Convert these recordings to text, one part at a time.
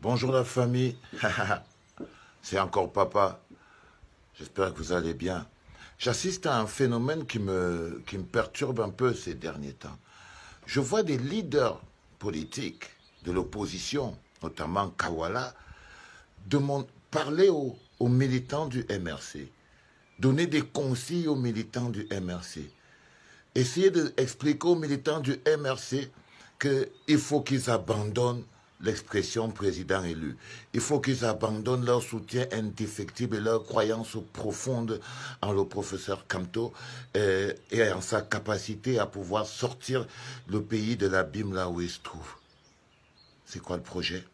Bonjour la famille, c'est encore papa, j'espère que vous allez bien. J'assiste à un phénomène qui me perturbe un peu ces derniers temps. Je vois des leaders politiques de l'opposition, notamment Kawala, parler aux militants du MRC, donner des consignes aux militants du MRC, essayer d'expliquer aux militants du MRC qu'il faut qu'ils abandonnent l'expression président élu. Il faut qu'ils abandonnent leur soutien indéfectible et leur croyance profonde en le professeur Kamto et en sa capacité à pouvoir sortir le pays de l'abîme là où il se trouve. C'est quoi le projet?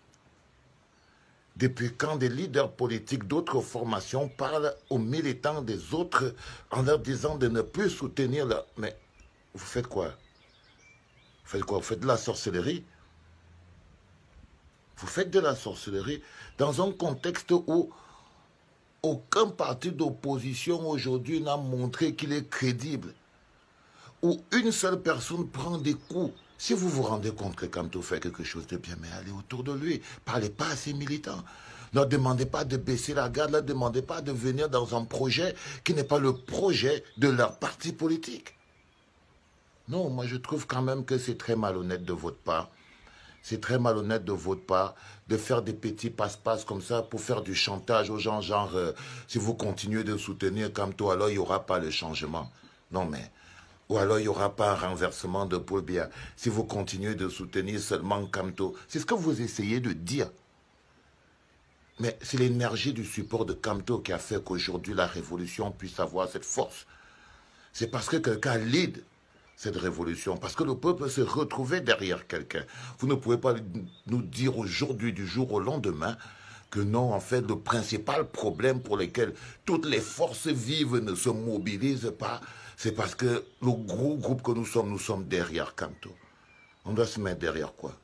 Depuis quand des leaders politiques d'autres formations parlent aux militants des autres en leur disant de ne plus soutenir leur... Mais vous faites quoi? Vous faites quoi? Vous faites de la sorcellerie? Vous faites de la sorcellerie dans un contexte où aucun parti d'opposition aujourd'hui n'a montré qu'il est crédible, où une seule personne prend des coups. Si vous vous rendez compte que Kamto fait quelque chose de bien, mais allez autour de lui. Parlez pas à ses militants. Ne demandez pas de baisser la garde, ne demandez pas de venir dans un projet qui n'est pas le projet de leur parti politique. Non, moi je trouve quand même que c'est très malhonnête de votre part. C'est très malhonnête de votre part de faire des petits passe-passe comme ça pour faire du chantage aux gens, genre si vous continuez de soutenir Kamto, alors il n'y aura pas le changement. Non mais, ou alors il n'y aura pas un renversement de Paul Biya. Si vous continuez de soutenir seulement Kamto, c'est ce que vous essayez de dire. Mais c'est l'énergie du support de Kamto qui a fait qu'aujourd'hui la révolution puisse avoir cette force. C'est parce que quelqu'un lead cette révolution, parce que le peuple s'est retrouvé derrière quelqu'un. Vous ne pouvez pas nous dire aujourd'hui, du jour au lendemain, que non, en fait, le principal problème pour lequel toutes les forces vives ne se mobilisent pas, c'est parce que le gros groupe que nous sommes derrière Kamto. On doit se mettre derrière quoi?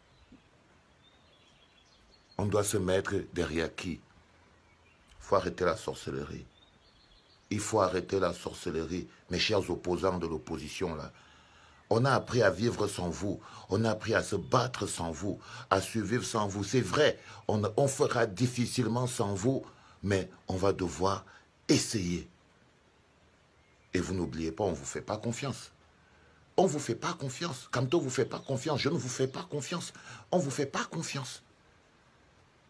On doit se mettre derrière qui? Il faut arrêter la sorcellerie. Il faut arrêter la sorcellerie, mes chers opposants de l'opposition, là. On a appris à vivre sans vous. On a appris à se battre sans vous, à survivre sans vous. C'est vrai, on fera difficilement sans vous, mais on va devoir essayer. Et vous n'oubliez pas, on ne vous fait pas confiance. On ne vous fait pas confiance. Kamto ne vous fait pas confiance. Je ne vous fais pas confiance. On ne vous fait pas confiance.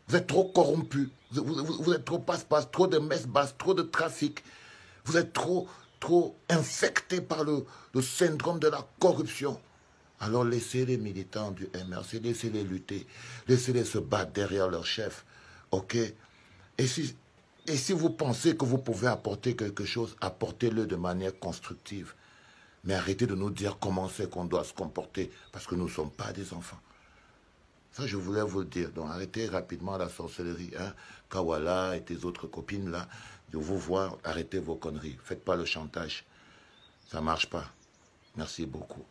Vous êtes trop corrompus. Vous êtes trop passe-passe, trop de messes basses, trop de trafic. Vous êtes trop infectés par le syndrome de la corruption. Alors laissez les militants du MRC, laissez-les lutter, laissez-les se battre derrière leur chef. Ok? Et si vous pensez que vous pouvez apporter quelque chose, apportez-le de manière constructive. Mais arrêtez de nous dire comment c'est qu'on doit se comporter, parce que nous ne sommes pas des enfants. Ça, je voulais vous le dire. Donc, arrêtez rapidement la sorcellerie. Hein? Kawala et tes autres copines, là, je vous vois, arrêtez vos conneries. Faites pas le chantage. Ça ne marche pas. Merci beaucoup.